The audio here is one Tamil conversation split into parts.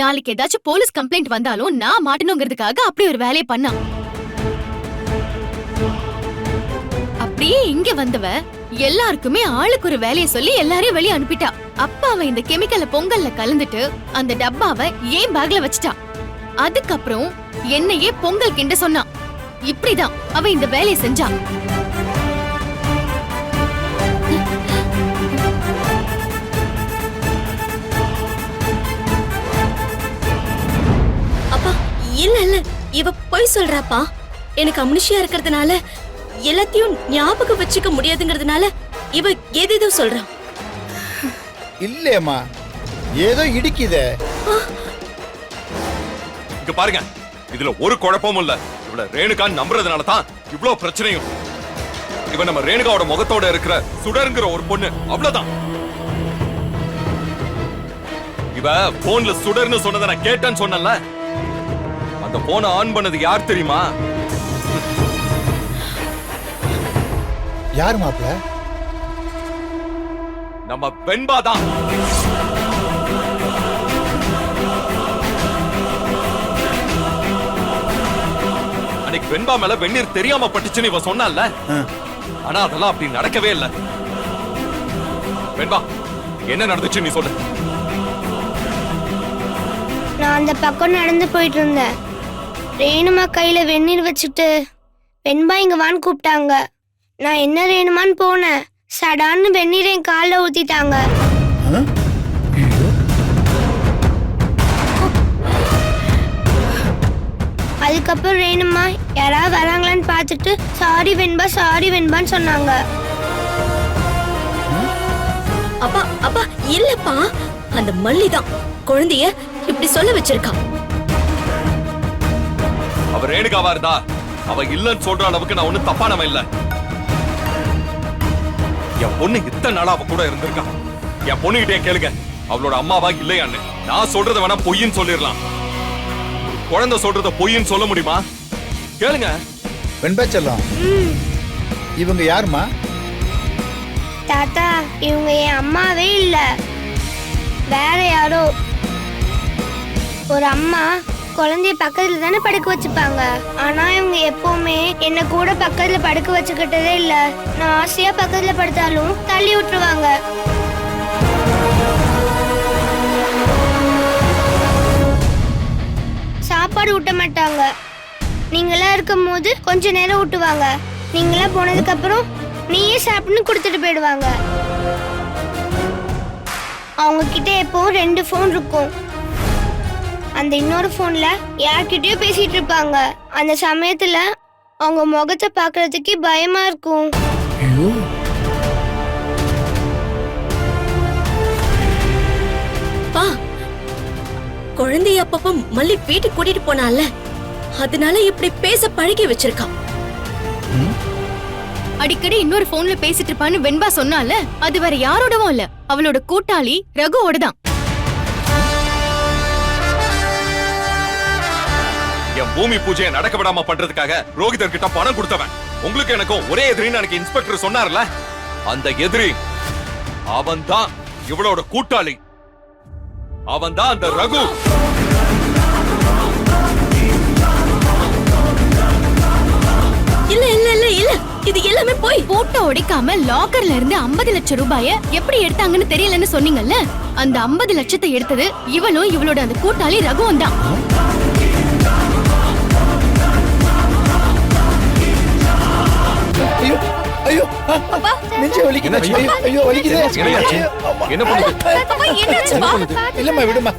நாளைக்கு ஏதாச்சும் போலீஸ் கம்ப்ளைண்ட் வந்தாலும் நான் மாட்டணுங்கிறதுக்காக அப்படி ஒரு வேலையை பண்ணா. அப்படியே இங்க வந்தவ எல்லாருக்குமே ஆளுக்கு ஒரு வேலையை சொல்லி எல்லாரையும் வெளியே அனுப்பிட்டா. அப்ப அவ இந்த கெமிக்கலை பொங்கல்ல கலந்துட்டு அந்த டப்பாவை ஏன் பேக்ல வச்சிட்டா. அதுக்கப்புறம் என்னையே பொங்கல் கிண்ட சொன்னா. இப்படிதான் அவ இந்த வேலையை செஞ்சா. அப்பா இல்ல இல்ல, இவ பொய் சொல்றாப்பா. எனக்கு அம்னிஷியா இருக்கிறதுனால எல்லாத்தையும் ஞாபகம் வச்சுக்க முடியாதுங்கிறதுனால இவ ஏதேதோ சொல்றான். இல்லையம்மா, ஏதோ இடிக்குதே. இங்க பாருங்க, இதுல ஒரு குழப்பமும் இல்ல. இவள ரேணுகா நம்புறதுனால தான் இவ்ளோ பிரச்சனையும். இவ நம்ம ரேணுகாவோட முகத்தோட இருக்கிற சுடர்ங்கிற ஒரு பொண்ணு, அவ்வளவுதான். இவ போன்ல சுடர்னு சொன்னதை நான் கேட்டேன்னு சொன்னல. அந்த போனை ஆன் பண்ணது யார் தெரியுமா? யார் மாப்ள? நம்ம வெண்பா தான். அன்னைக்கு வெண்பா மேல வெந்நீர் தெரியாம பட்டுச்சுன்னு இவ சொன்னால. ஆனா அதெல்லாம் அப்படி நடக்கவே இல்ல. வெண்பா, என்ன நடந்துச்சு நீ சொல்லு. நான் அந்த பக்கம் நடந்து போயிட்டு இருந்தேன். ரேணுமா கையில வெந்நீர் வச்சுட்டு வெண்பா இங்க வான்னு கூப்பிட்டாங்க. நான் என்ன ரேணுமான்னு போனேன். சடான்னு வெந்நீர் என் காலில் ஊத்திட்டாங்க. அதுக்கப்புறம் ரேணுமா யாராவது வராங்களான்னு பார்த்துட்டு சாரி வெண்பா சாரி வெண்பான்னு சொன்னாங்க. அப்பா அப்பா இல்லப்பா, அந்த மல்லிதான் குழந்தைய இப்படி சொல்ல வச்சிருக்கா. அவ ரேணுகாவா இருந்தா அவ இல்லன்னு சொல்ற அளவுக்கு நான் ஒண்ணும் தப்பானவன் இல்ல. என் பொண்ணு இத்தனை நாளா அவ கூட இருந்திருக்கா. என் பொண்ணுகிட்டே கேளுங்க, அவளோட அம்மாவா இல்லையான்னு. நான் சொல்றத வேணா பொய்ன்னு சொல்லிடலாம். குழந்தை சொல்றத பொய்ன்னு சொல்ல முடியுமா? கேளுங்க. வெண்பா செல்லம், இவங்க யாருமா? தாத்தா, இவங்க என் அம்மாவே இல்ல, வேற யாரோ. ஒரு அம்மா குழந்தைய பக்கத்துல தானே படுக்க வச்சுப்பாங்க. ஆனா இவங்க எப்பவுமே என்ன கூட பக்கத்துல படுக்க வச்சுக்கிட்டதே இல்ல. நான் ஆசையா பக்கத்துல படுத்தாலும் தள்ளி விட்டுருவாங்க. சாப்பாடு ஊட்ட மாட்டாங்க. நீங்களா இருக்கும் போது கொஞ்ச நேரம் ஊட்டுவாங்க. நீங்களா போனதுக்கு அப்புறம் நீயே சாப்பிட்டுன்னு கொடுத்துட்டு போயிடுவாங்க. அவங்க கிட்ட எப்பவும் 2 போன் இருக்கும். அந்த இன்னொரு போன்ல யார்கிட்டயோ பேசிட்டு இருப்பாங்க. அந்த சமயத்துல அவங்க முகத்தை பாக்குறதுக்கு பயமா இருக்கும். பா, குழந்தைய அப்பப்ப மல்லி வீட்டுக்கு கூட்டிட்டு போனால, அதனால இப்படி பேச பழகி வச்சிருக்கா. அடிக்கடி இன்னொரு போன்ல பேசிட்டு இருப்பான்னு வெண்பா சொன்னால. அது வேற யாரோடவும் இல்ல, அவளோட கூட்டாளி ரகுவோட தான். என் பூமி பூஜையை நடக்க விடாம பண்றதுக்காக ரோஹிதர் கிட்ட பணம் கொடுத்தவன். உங்களுக்கு எனக்கும் ஒரே எதிரின்னு எனக்கு இன்ஸ்பெக்டர் சொன்னார்ல. அந்த எதிரி அவன் தான் இவளோட கூட்டாளி. அவன் தான் அந்த ரகு. இல்ல இல்ல இல்ல இல்ல, இது எல்லாமே போய். போட்டோ உடைக்காம லாக்கர்ல இருந்து 50 லட்சம் ரூபாய எப்படி எடுத்தாங்கன்னு தெரியலன்னு சொன்னீங்கல்ல. அந்த 50 லட்சத்தை எடுத்தது இவளும் இவளோட அந்த கூட்டாளி ரகுவும் தான். ஐயோ ஐயோ, நெஞ்சு வலிக்குது. ஐயோ வலிக்குது. என்ன பண்ணுது? இல்லம்மா, விடுமா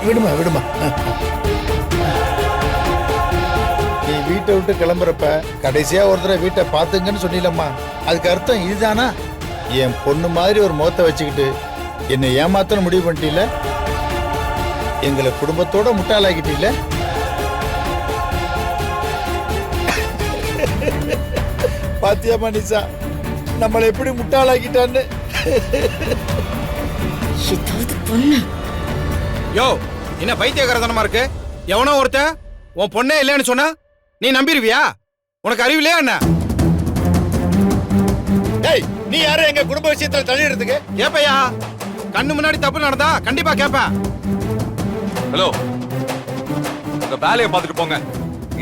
விடுமா விடுமா. நீ வீட்டை விட்டு கிளம்புறப்ப கடைசியா ஒருத்தர வீட்டை பாத்துங்கன்னு சொன்னீங்களம்மா. அதுக்கு அர்த்தம் இதுதானா? என் பொண்ணு மாதிரி ஒரு முகத்தை வச்சுக்கிட்டு என்னை ஏமாத்தன்னு முடிவு பண்ணிட்டீல. எங்களை குடும்பத்தோட முட்டாளாக்கிட்டீல. பாத்தியாமா நிசா, நம்மளை எப்படி முட்டாளாக்கிட்டான்னு. யோ, என்ன பைத்தியக்காரத்தனமா இருக்கு? எவனோ ஒருத்தன் உன் பொண்ணே இல்லைன்னு சொன்னா நீ நம்பிருவியா? உனக்கு அறிவில்லையா என்ன? டேய், நீ யாரு எங்க குடும்ப விஷயத்துல தலையிடுறதுக்கு? கேப்பையா? கண்ணு முன்னாடி தப்பு நடந்தா கண்டிப்பா கேப்பேன். ஹலோ, உங்க வேலையை பார்த்துட்டு போங்க.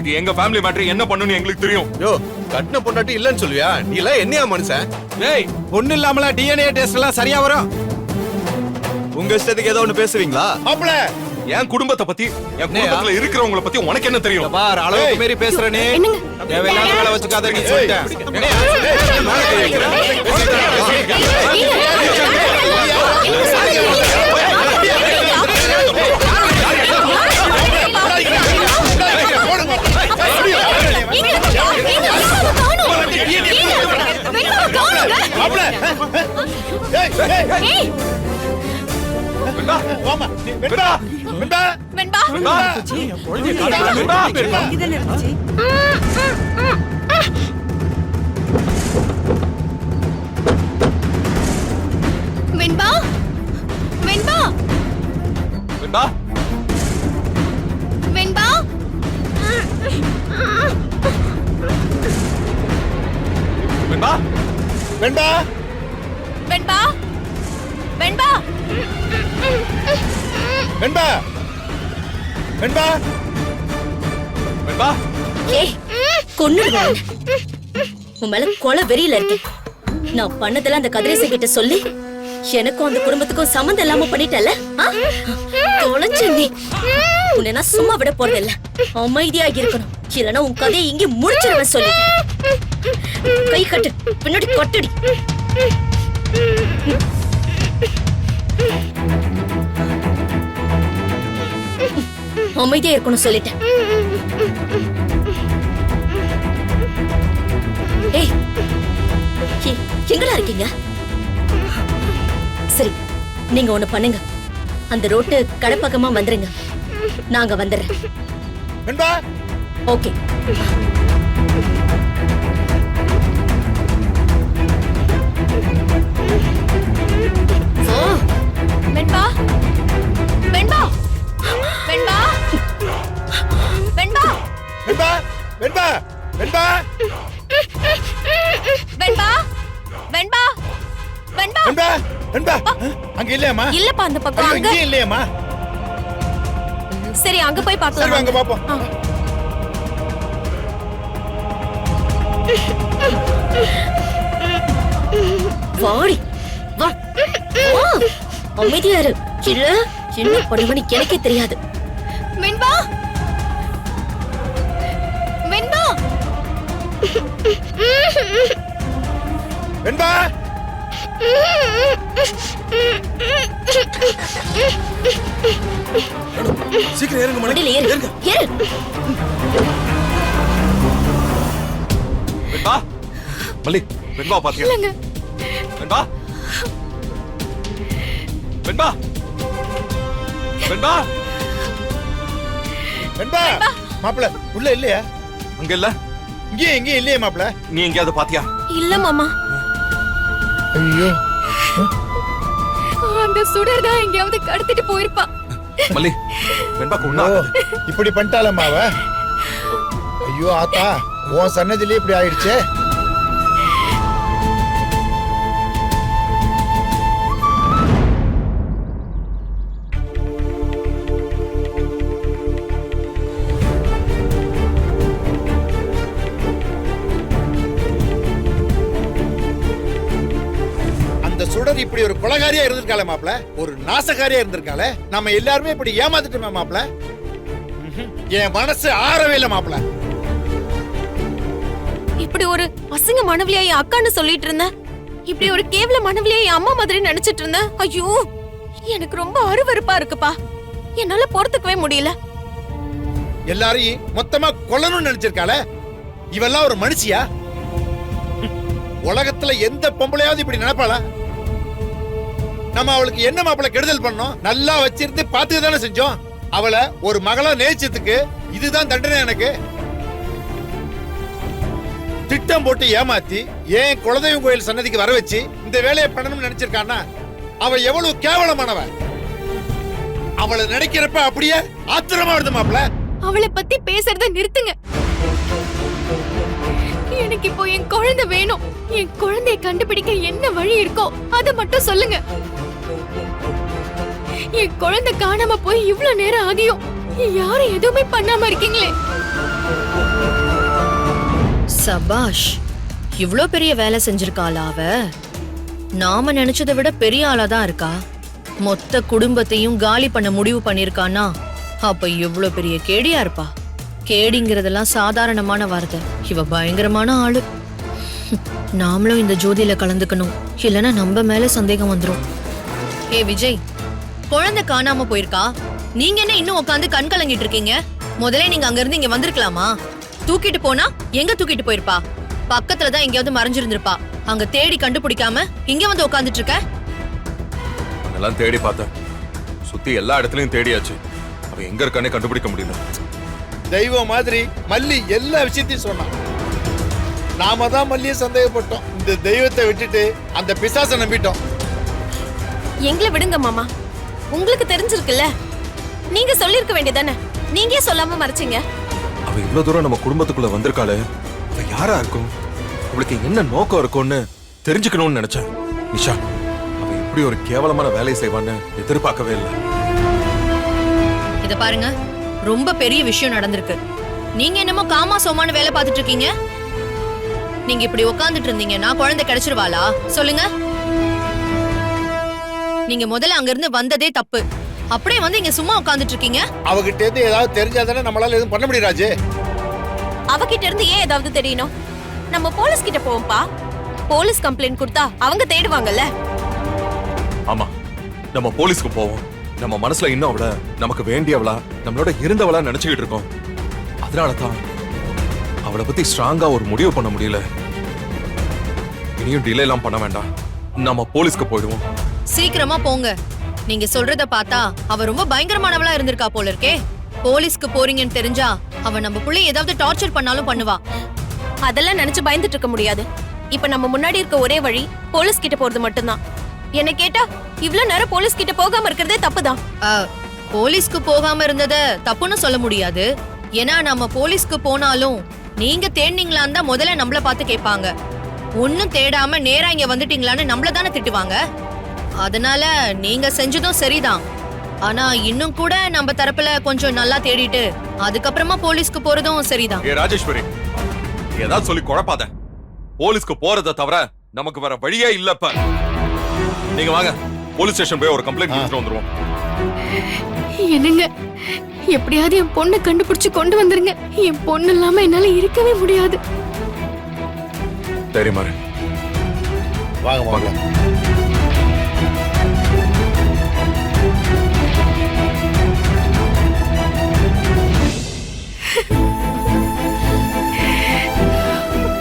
இது எங்க ஃபேமிலி மேட்டர், என்ன பண்ணுன்னு எங்களுக்கு தெரியும். யோ கட்டின பொண்டாட்டி இல்லன்னு சொல்லுவியா? நீ எல்லாம் என்னையா மனுஷன்? டேய் பொண்ணு இல்லாமல டிஎன்ஏ டெஸ்ட் எல்லாம் சரியா வரும். உங்க இஷ்டத்துக்கு ஏதோ ஒண்ணு பேசுவீங்களா? மாப்பிள என் குடும்பத்தை பத்தி, என் குடும்பத்துல இருக்கிறவங்கள பத்தி உனக்கு என்ன தெரியும்? பார் அளவுக்கு மீறி பேசுற நீ. தேவையில்லாத வேலை வச்சுக்காத நீ சொல்லிட்டேன். மாப்பிள ஏய் ஏய் வெண்பா, வாமா வெண்பா வெண்பா வெண்பா வெண்பா, வெண்பா வெண்பா வெண்பா, வெண்பா வெண்பா, வெண்பா வெண்பா வெண்பா வெண்பா வெண்பா வெண்பா. ஏய் கொன்னுடுவேன். உன் மேல கொலை வெறியில இருக்கேன். நான் பண்ணதெல்லாம் அந்த கதிரேசன் கிட்ட சொல்லி எனக்கும் அந்த குடும்பத்துக்கும் சம்மந்தம் இல்லாம பண்ணிட்டல. தொலைஞ்ச நீ. உன்னை நான் சும்மா விட போறதில்ல. அமைதியா இருக்கணும். இல்லைன்னா உன் கதையை இங்கே முடிச்சிருவேன் சொல்லி. கை கட்டு, பின்னாடி கட்டுடி. அமைதியா இருக்கணும் சொல்லிட்டேன். ஏய் எங்கடா இருக்கீங்க? சரி நீங்க ஒண்ணு பண்ணுங்க, அந்த ரோட்டு கடப்பக்கமா வந்துருங்க, நாங்க வந்துடுறேன். வெண்பா ஓகே. வெண்பா வெண்பா வெண்பா வெண்பா வெண்பா வெண்பா வெண்பா வெண்பா வெண்பா வெண்பா வெண்பா வெண்பா அங்க இல்லையாமா? இல்லப்பா அந்த பக்கம் ஐயோ, அங்க. இங்கே இல்லையாமா? சரி அங்க போய் சரி பார்க்கலாம். வாங்க பாப்போம். வாடி வா வா. அமைதியா இரு. இல்ல என்ன பண்ணுவனு எனக்கே தெரியாது. வெண்பா வெண்பா வெண்பா சீக்கிரம் ஏறுங்க மணி. வண்டியில ஏறு ஏறு. வெண்பா, மல்லி, வெண்பா பாத்தியா? இல்லங்க. வெண்பா, வெண்பா, வெண்பா, வெண்பா மாப்பிள உள்ள இல்லையா? அங்க இல்ல. இங்கே இல்லையா மாப்பிள? நீ எங்கேயாவது பாத்தியா? இல்ல மாமா, ஐயோ அந்த சுடர் தான் எங்கேயாவது கடத்திட்டு போயிருப்பா. மல்லி, வெண்பாக்கு ஒண்ணு ஓ, ஆகாது. இப்படி பண்ணிட்டாலம்மா அவ. ஐயோ ஆத்தா, உன் சன்னதிலே இப்படி ஆயிடுச்சே. அந்த சுடர் இப்படி ஒரு கொலகாரியா இருந்திருக்காளே மாப்ள, ஒரு நாசகாரியா இருந்திருக்காளே. நம்ம எல்லாருமே இப்படி ஏமாத்திட்டோமே மாப்ள. என் மனசு ஆறவே இல்ல மாப்ள. இப்படி ஒரு அசிங்க மனவிலியா என் அக்கான்னு சொல்லிட்டு இருந்தேன். இப்படி ஒரு கேவல மனவிலியா என் அம்மா மாதிரி நினைச்சிட்டு இருந்தேன். ஐயோ எனக்கு ரொம்ப அருவருப்பா இருக்குப்பா. என்னால பொறுத்துக்கவே முடியல. எல்லாரையும் மொத்தமா கொல்லணும்னு நினைச்சிருக்காளே. இவெல்லாம் ஒரு மனுஷியா? உலகத்துல எந்த பொம்பளையாவது இப்படி நினைப்பாளா? நம்ம அவளுக்கு என்ன மாப்பிள கெடுதல் பண்ணோம்? நல்லா வச்சிருந்து பார்த்துட்டு தானே செஞ்சோம். அவளை ஒரு மகளா நேசிச்சதுக்கு இதுதான் தண்டனை எனக்கு. திட்டம் போட்டு ஏமாத்தி ஏன் குலதெய்வம் கோயில் சன்னதிக்கு வர வச்சு இந்த வேலையை பண்ணணும்னு நினைச்சிருக்கான்னா அவ எவ்வளவு கேவலமானவ. அவளை நினைக்கிறப்ப அப்படியே ஆத்திரமா வருது மாப்பிள. அவளை பத்தி பேசுறத நிறுத்துங்க. எனக்கு இப்போ என் குழந்தை வேணும். என் குழந்தையை கண்டுபிடிக்க என்ன வழி இருக்கோ அதை மட்டும் சொல்லுங்க. என் குழந்தை காணாம போய் இவ்ளோ நேரம் ஆகியும் யாரும் எதுவுமே பண்ணாம இருக்கீங்களே. சபாஷ், இவ்ளோ பெரிய வேலை செஞ்சிருக்காளா அவ? நாம நினைச்சதை விட பெரிய ஆளா தான் இருக்கா. மொத்த குடும்பத்தையும் காலி பண்ண முடிவு பண்ணிருக்கானா அப்ப இவ்ளோ பெரிய கேடியா இருப்பா. கேடிங்கிறதெல்லாம் சாதாரணமான வார்த்தை, இவ பயங்கரமான ஆளு. நாமளும் இந்த ஜோதியில கலந்துக்கணும், இல்லனா நம்ம மேல சந்தேகம் வந்துரும். ஏ விஜய், குழந்தை காணாம போயிருக்கா, நீங்க என்ன இன்னும் உட்காந்து கண் கலங்கிட்டு இருக்கீங்க? முதல்ல நீங்க அங்க இருந்து இங்க வந்திருக்கலாமா? தூக்கிட்டு போனா எங்க தூக்கிட்டு போயிருப்பா? பக்கத்துலதான் எங்கேயாவது மறைஞ்சிருந்திருப்பா. அங்க தேடி கண்டுபிடிக்காம இங்க வந்து உட்காந்துட்டு இருக்க. அங்கெல்லாம் தேடி பார்த்தேன், சுத்தி எல்லா இடத்துலயும் தேடியாச்சு. அவ எங்க இருக்கானே கண்டுபிடிக்க முடியல. தெய்வம் மாதிரி மல்லி எல்லா விஷயத்தையும் சொன்னான். நாம தான் மல்லியை சந்தேகப்பட்டோம். இந்த தெய்வத்தை விட்டுட்டு அந்த பிசாசை நம்பிட்டோம். எங்களை விடுங்க மாமா, உங்களுக்கு தெரிஞ்சிருக்குல்ல, நீங்க சொல்லிருக்க வேண்டியதானே, நீங்க ஏன் சொல்லாம மறைச்சீங்க? அவ இவ்வளவு தூரம் நம்ம குடும்பத்துக்குள்ள வந்திருக்காளே, அவ யாரா இருக்கும், அவளுக்கு என்ன நோக்கம் இருக்கும்னு தெரிஞ்சுக்கணும்னு நினைச்சேன். நிஷா, அவ இப்படி ஒரு கேவலமான வேலையை செய்வான்னு எதிர்பார்க்கவே இல்லை. இத பாருங்க, ரொம்ப பெரிய விஷயம் நடந்திருக்கு. நீங்க என்னமோ காமா சோமான்னு வேலை பார்த்துட்டு இருக்கீங்க. நீங்க இப்படி உட்கார்ந்துட்டு இருந்தீங்கன்னா குழந்தை கிடைச்சிருவாளா சொல்லுங்க? நீங்க முதல்ல அங்க இருந்து வந்ததே தப்பு. அப்படியே வந்து இங்க சும்மா உட்கார்ந்துட்டு இருக்கீங்க. அவகிட்ட இருந்து ஏதாவது தெரிஞ்சாதானே நம்மளால எதுவும் பண்ண முடியும் ராஜே. அவகிட்ட இருந்து ஏன் ஏதாவது தெரியணும்? நம்ம போலீஸ் கிட்ட போவோம்பா. போலீஸ் கம்ப்ளைண்ட் கொடுத்தா அவங்க தேடுவாங்கல்ல. ஆமா, நம்ம போலீஸ்க்கு போவோம். நம்ம மனசுல இன்னும் அவள நமக்கு வேண்டியவளா, நம்மளோட இருந்தவளா நினைச்சுக்கிட்டு இருக்கோம். அதனாலதான் அவளை பத்தி ஸ்ட்ராங்கா ஒரு முடிவு பண்ண முடியல. இனியும் டிலே எல்லாம் பண்ண வேண்டாம், நம்ம போலீஸ்க்கு போயிடுவோம். சீக்கிரமா போங்க. நீங்க சொல்றத பார்த்தா அவ ரொம்ப பயங்கரமானவளா இருந்திருக்கா போல இருக்கே. போலீஸ்க்கு போறீங்கன்னு தெரிஞ்சா அவ நம்ம புள்ளை ஏதாவது டார்ச்சர் பண்ணாலும் பண்ணுவா. அதெல்லாம் நினைச்சு பயந்துட்டு இருக்க முடியாது. இப்ப நம்ம முன்னாடி இருக்க ஒரே வழி போலீஸ் கிட்ட போறது மட்டும்தான். என்ன கேட்டா இவ்ளோ நேரம் போலீஸ் கிட்ட போகாம இருக்கிறதே தப்புதான். போலீஸ்க்கு போகாம இருந்தத தப்புன்னு சொல்ல முடியாது. ஏன்னா நம்ம போலீஸ்க்கு போனாலும் நீங்க தேடினீங்களான்னு தான் முதல்ல நம்மள பார்த்து கேட்பாங்க. ஒன்னும் தேடாம நேரா இங்க வந்துட்டீங்களான்னு நம்மள தானே திட்டுவாங்க. அதனால நீங்க செஞ்சதும் சரிதான். ஆனா இன்னும் கூட நம்ம தரப்புல கொஞ்சம் நல்லா தேடிட்டு அதுக்கப்புறமா போலீஸ்க்கு போறதும் சரிதான். ஏ ராஜேஸ்வரி, ஏதாவது சொல்லி குழப்பாத. போலீஸ்க்கு போறத தவிர நமக்கு வேற வழியே இல்லப்ப. நீங்க வாங்க, போலீஸ் ஸ்டேஷன் போய் ஒரு கம்ப்ளைண்ட் கொடுத்துட்டு வந்துருவோம். என்னங்க, எப்படியாவது என் பொண்ணை கண்டுபிடிச்சு கொண்டு வந்துருங்க. என் பொண்ணு இல்லாம என்னால இருக்கவே முடியாது. சரி மாறு, வாங்க வாங்க.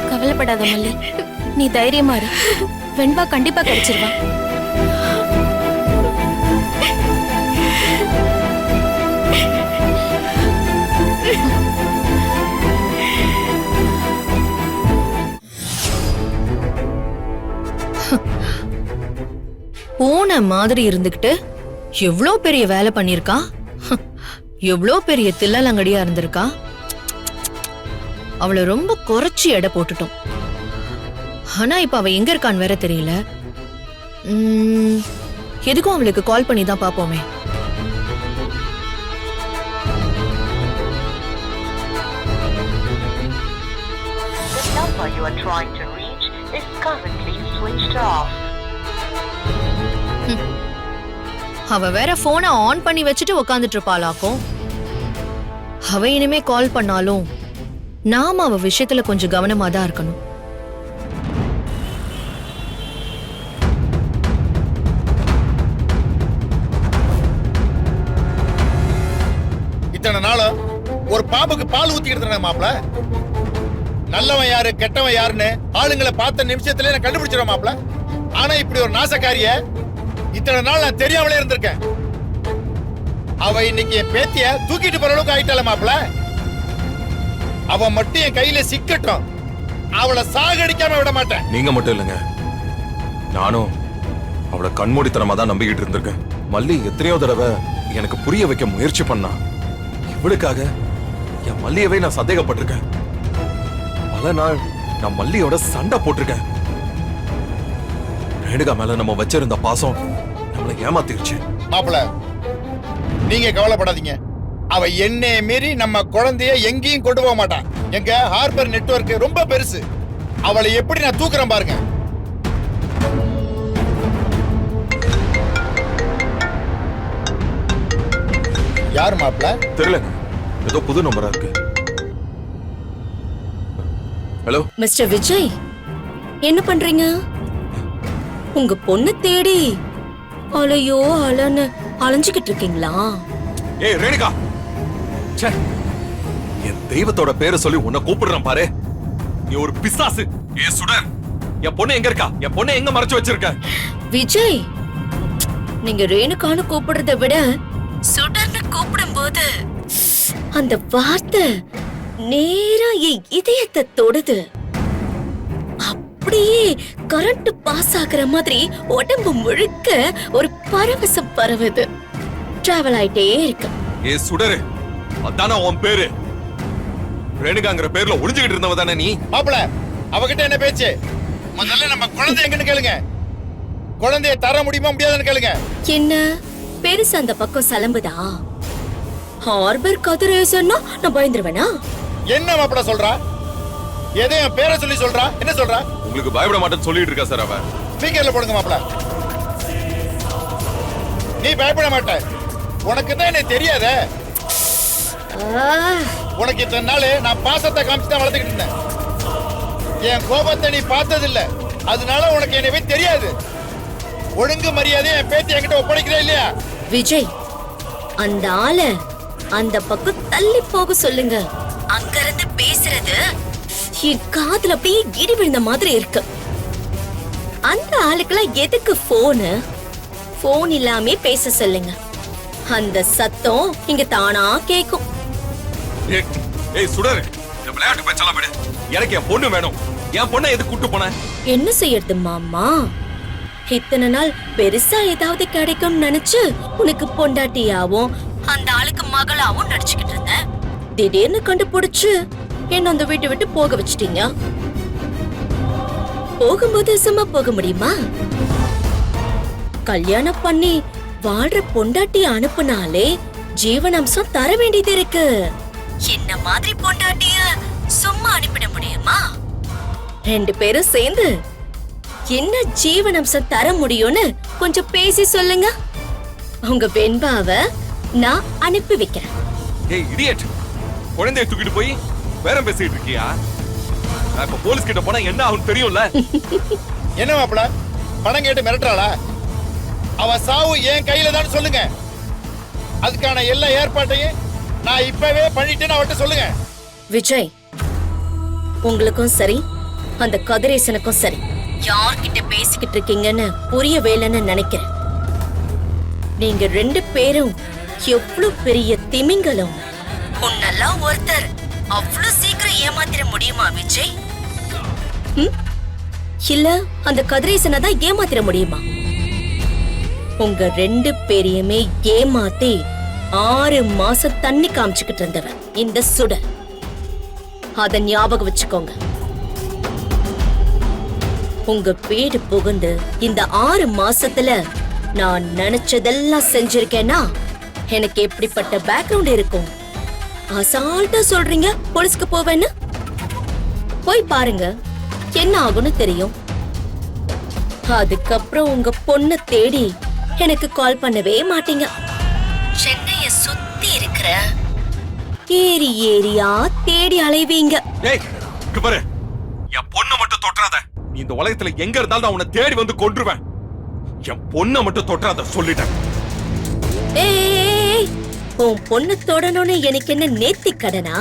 கவலைப்படாத மல்லி, நீ தைரியமா இரு. வெண்பா கண்டிப்பா கிடைச்சிருவா. பூனை மாதிரி இருந்துகிட்டு எவ்ளோ பெரிய வேலை பண்ணிருக்கா. எவ்ளோ பெரிய தில்லலங்கடியா இருந்திருக்கா. அவளை ரொம்ப குறைச்சி எடை போட்டுட்டோம். ஆனா இப்ப அவ எங்க இருக்கான்னு வேற தெரியல. எதுக்கும் அவளுக்கு கால் பண்ணி தான் பாப்போமே. The number you are trying to reach is currently switched off. அவ வேற போனை ஆன் பண்ணி வச்சுட்டு உக்காந்துட்டு இருப்பாளாக்கும். அவ இனிமே கால் பண்ணாலும் நாம அவ விஷயத்துல கொஞ்சம் கவனமா தான் இருக்கணும். இத்தனை நாளும் ஒரு பாம்புக்கு பால் ஊத்திக்கிட்டு மாப்ள. நல்லவன் யாரு கெட்டவன் யாருன்னு ஆளுங்களை பார்த்த நிமிஷத்துல நான் கண்டுபிடிச்சிடும் மாப்ள. ஆனா இப்படி ஒரு நாசக்காரிய இத்தனை நாள் நான் தெரியாமலே இருந்திருக்கேன். அவ இன்னைக்கு என் பேத்திய தூக்கிட்டு போற அளவுக்கு ஆயிட்டால மாப்ள. அவ மட்டும் என் கையில சிக்கட்டும், அவளை சாகடிக்காம விட மாட்டேன். நீங்க மட்டும் இல்லைங்க, நானும் அவளை கண்மூடித்தனமா தான் நம்பிக்கிட்டு இருந்திருக்கேன். மல்லி எத்தனையோ தடவை எனக்கு புரிய வைக்க முயற்சி பண்ணா. இவளுக்காக என் மல்லியவே நான் சந்தேகப்பட்டிருக்கேன். பல நாள் நான் மல்லியோட சண்டை போட்டிருக்கேன். ரேணுகா மேல நம்ம வச்சிருந்த பாசம் நம்மளை ஏமாத்திருச்சு. மாப்பிள, நீங்க கவலைப்படாதீங்க. அவ என்னைய மீறி நம்ம குழந்தைய எங்கேயும் கொண்டு போக மாட்டான். எங்க ஹார்பர் நெட்வொர்க் ரொம்ப பெருசு. அவளை எப்படி நான் தூக்குறேன் பாருங்க. யார் மாப்ள? தெரியல, ஏதோ புது நம்பரா இருக்கு. ஹலோ மிஸ்டர் விஜய், என்ன பண்றீங்க? உங்க பொண்ணு தேடி அலையோ அலன்னு அலைஞ்சுக்கிட்டு இருக்கீங்களா? ஏய் ரேணுகா, ச்சே, என் தெய்வத்தோட பேரை சொல்லி உன்னை கூப்பிடுறேன் பாரு. நீ ஒரு பிசாசு. ஏ சுடர், என் பொண்ணு எங்க இருக்கா? என் பொண்ணு எங்க மறைச்சு வச்சிருக்க? விஜய், நீங்க ரேணுகான்னு கூப்பிடுறத விட சுடர்னு கூப்பிடும்போது அந்த வார்த்தை நேரா என் இதயத்தை தொடுது. அப்படியே கரண்ட் பாஸ் ஆகுற மாதிரி உடம்பு முழுக்க ஒரு பரவசம் பரவுது. டிராவல் ஆயிட்டே இருக்கு. ஏ சுடரு, அதானே உன் பேரு? ரேணுகாங்கிற பேர்ல ஒளிஞ்சுகிட்டு இருந்தவ தானே நீ? மாப்ள, அவகிட்ட என்ன பேச்சு? முதல்ல நம்ம குழந்தை எங்கன்னு கேளுங்க. குழந்தைய தர முடியுமா முடியாதுன்னு கேளுங்க. என்ன பெருசு அந்த பக்கம் சலம்புதா? ஹார்பர் கதிரேசன்னா நான் பயந்துருவேனா? என்ன மாப்ள சொல்றா? ஏதோ என் பேரை சொல்லி சொல்றா. என்ன சொல்றா? உங்களுக்கு பயப்பட மாட்டேன்னு சொல்லிட்டு இருக்கா சார் அவ. ஸ்பீக்கர்ல போடுங்க மாப்ள. நீ பயப்பட மாட்ட. உனக்கு தான் என்ன தெரியாதே. உனக்கு இத்தனை நாள் நான் பாசத்தை காமிச்சு தான் வளர்த்துக்கிட்டு இருந்தேன். என் கோபத்தை நீ பார்த்ததில்ல, அதனால உனக்கு என்னவே தெரியாது. ஒழுங்கு மரியாதை என் பேத்தி என்கிட்ட ஒப்படைக்கிறே இல்லையா? விஜய், அந்த ஆள அந்த பக்கம் தள்ளி போக சொல்லுங்க. அங்க இருந்து பேசுறது என் காதுல அப்படியே இடி விழுந்த மாதிரி இருக்கு. அந்த ஆளுக்கெல்லாம் எதுக்கு போனு? போன் இல்லாம பேச சொல்லுங்க. அந்த சத்தம் இங்க தானா கேக்கும். ஏய் சுடரு, இந்த விளையாட்டு பேச்செல்லாம் விடு. எனக்கு என் பொண்ணு வேணும். என் பொண்ணை எதுக்கு கூட்டு போன? என்ன செய்யறது மாமா? இத்தனை நாள் பெருசா ஏதாவது கிடைக்கும் நினைச்சு உனக்கு பொண்டாட்டியாவும் அந்த ஆளுக்கு மகளாவும் நடிச்சுக்கிட்டு இருந்தேன். திடீர்னு கண்டுபிடிச்சு என்ன அந்த வீட்டை விட்டு போக வச்சிட்டீங்க. போகும்போது சும்மா போக முடியுமா? கல்யாணம் பண்ணி வாழ்ற பொண்டாட்டி அனுப்புனாலே ஜீவனாம்சம் தர வேண்டியது இருக்கு. என்ன மாதிரி பொண்டாட்டிய சும்மா அனுப்பிட முடியுமா? ரெண்டு பேரும் சேர்ந்து என்ன ஜீவனாம்சம் தர முடியும்னு கொஞ்சம் பேசி சொல்லுங்க. உங்க வெண்பாவை நான் அனுப்பி வைக்கிறேன். ஏய் இடியட், குழந்தையை தூக்கிட்டு போய் பேரம் பேசிட்டு இருக்கியா? நான் இப்ப போலீஸ் கிட்ட போனா என்ன ஆகும் தெரியும்ல? என்ன மாப்ள, பணம் கேட்டு மிரட்டுறாளா? அவ சாவு என் கையில தான் சொல்லுங்க. அதுக்கான எல்லா ஏற்பாட்டையும் நான் இப்பவே பண்ணிட்டேன்னு அவட்ட சொல்லுங்க. விஜய், உங்களுக்கும் சரி அந்த கதிரேசனுக்கும் சரி, யார்கிட்ட பேசிக்கிட்டு இருக்கீங்கன்னு புரியவேலன்னு நினைக்கிறேன். நீங்க ரெண்டு பேரும் எவ்வளவு பெரிய திமிங்கலம். உன்னெல்லாம் ஒருத்தர் அவ்வளவு சீக்கிரம் ஏமாத்திர முடியுமா விஜய்? இல்ல அந்த கதிரேசனை தான் ஏமாத்திர முடியுமா? உங்க ரெண்டு பேரையுமே ஏமாத்தி 6 மாசம் தண்ணி காமிச்சுக்கிட்டு இருந்தவன் இந்த சுடர். அத ஞாபகம் வச்சுக்கோங்க. உங்க வீடு புகுந்து இந்த 6 மாசத்துல நான் நினைச்சதெல்லாம் செஞ்சிருக்கேன்னா எனக்கு எப்படிப்பட்ட பேக்ரவுண்ட் இருக்கும்? அசால்ட்டா சொல்றீங்க போலீஸ்க்கு போவேன்னு. போய் பாருங்க, என்ன ஆகும்னு தெரியும். அதுக்கப்புறம் உங்க பொண்ணை தேடி எனக்கு கால் பண்ணவே மாட்டீங்க. சென்னைய சுத்தி இருக்கிற ஏரியா தேடி அலைவீங்க. ஏய் இங்க பாரு, என் பொண்ணை மட்டும் தொட்டுறாத. நீ இந்த உலகத்துல எங்க இருந்தாலும் நான் உன்னை தேடி வந்து கொன்றுவேன். என் பொண்ணை மட்டும் தொட்டுறாத சொல்லிட்டேன். ஏய், உன் பொண்ணு தொடணும்னு எனக்கு என்ன நேர்த்தி கடனா?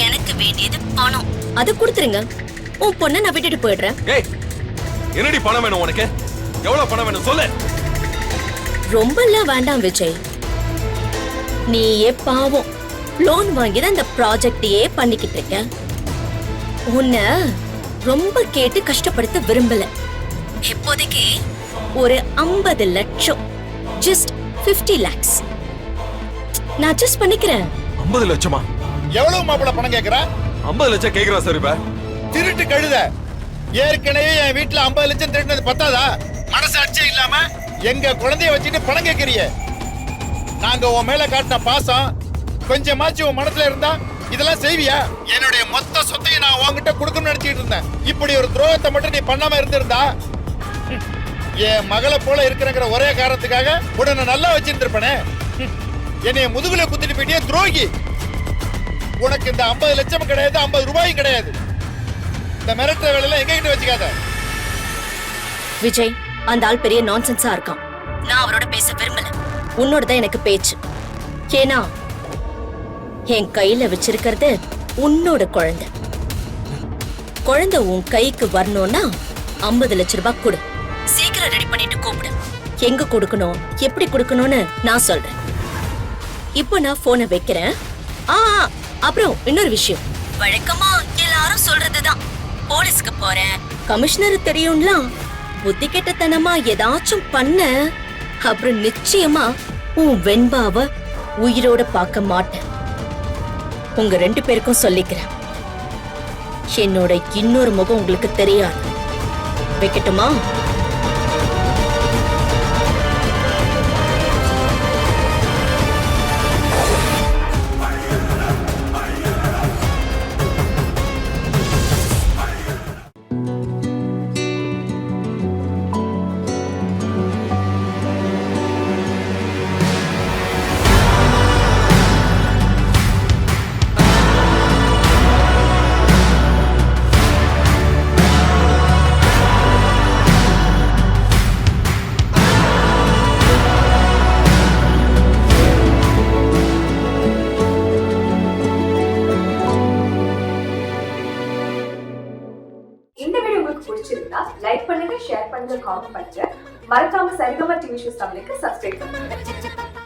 எனக்கு வேண்டியது பணம், அதை கொடுத்துருங்க. உன் பொண்ணை நான் விட்டுட்டு போயிடுறேன். ஏய், என்னடி பணம் வேணும் உனக்கு? எவ்வளவு பணம் வேணும் சொல்லு. ரொம்பலாம் வேண்டாம் விஜய். நீயே பாவம் லோன் வாங்கி தான் இந்த ப்ராஜெக்டையே பண்ணிக்கிட்டு இருக்க. உன்னை ரொம்ப கேட்டு கஷ்டப்படுத்த விரும்பல. இப்போதைக்கு ஒரு 50 லட்சம், ஜஸ்ட் 50 lakhs நான் அட்ஜஸ்ட் பண்ணிக்கிறேன். 50 லட்சமா? எவ்வளவு மாப்பிள பணம் கேக்குற? 50 லட்சம் கேக்குறா சார். இப்ப திருட்டு கழுத. ஏற்கனவே என் வீட்டுல 50 லட்சம் திருடினது பத்தாதா? மனசாட்சியே இல்லாம எங்க குழந்தைய வச்சுட்டு பணம் கேட்கறிய? நாங்க உன் மேல காட்டின பாசம் கொஞ்சமாச்சும் உன் மனசுல இருந்தா இதெல்லாம் செய்வியா? என்னுடைய மொத்த சொத்தையும் நான் உன்கிட்ட கொடுக்கணும்னு நினைச்சிட்டு இருந்தேன். இப்படி ஒரு துரோகத்தை மட்டும் நீ பண்ணாம இருந்திருந்தா என் மகளை போல இருக்கிறங்கிற ஒரே காரணத்துக்காக உடனே நல்லா வச்சிருந்திருப்பனே. என்னைய முதுகுல குத்திட்டு போயிட்டே துரோகி. உனக்கு இந்த 50 லட்சம் கிடையாது, 50 ரூபாயும் கிடையாது. இந்த மிரட்டுற வேலையெல்லாம் எங்க கிட்ட வச்சுக்காத. விஜய், அந்த ஆள் பெரிய நான்சென்ஸா இருக்கான். நான் அவரோட பேச விரும்பல. உன்னோட தான் எனக்கு பேச்சு. ஏன்னா என் கையில வச்சிருக்கிறது உன்னோட குழந்தை. குழந்தை உன் கைக்கு வரணும்னா 50 லட்சம் ரூபாய் கொடு. சீக்கிரம் ரெடி பண்ணிட்டு கூப்பிடு. எங்க கொடுக்கணும், எப்படி கொடுக்கணும்னு நான் சொல்றேன். இப்போ நான் போனை வைக்கிறேன். அப்புறம் இன்னொரு விஷயம், வழக்கமா எல்லாரும் சொல்றதுதான், போலீஸ்க்கு போறேன், கமிஷனர் தெரியும்லாம். புத்தி கெட்டத்தனமா ஏதாச்சும் பண்ண அப்புறம் நிச்சயமா உன் வெண்பாவ உயிரோட பார்க்க மாட்டேன். உங்க 2 பேருக்கும் சொல்லிக்கிறேன், என்னோட இன்னொரு முகம் உங்களுக்கு தெரியாது. வைக்கட்டுமா? இந்த வீடியோ உங்களுக்கு பிடிச்சிருந்தா லைக் பண்ணுங்க, ஷேர் பண்ணுங்க, காமெண்ட் பண்ணுங்க. மறக்காம சரிகமா டிவி ஷோஸ் தமிழுக்கு சப்ஸ்கிரைப் பண்ணுங்க.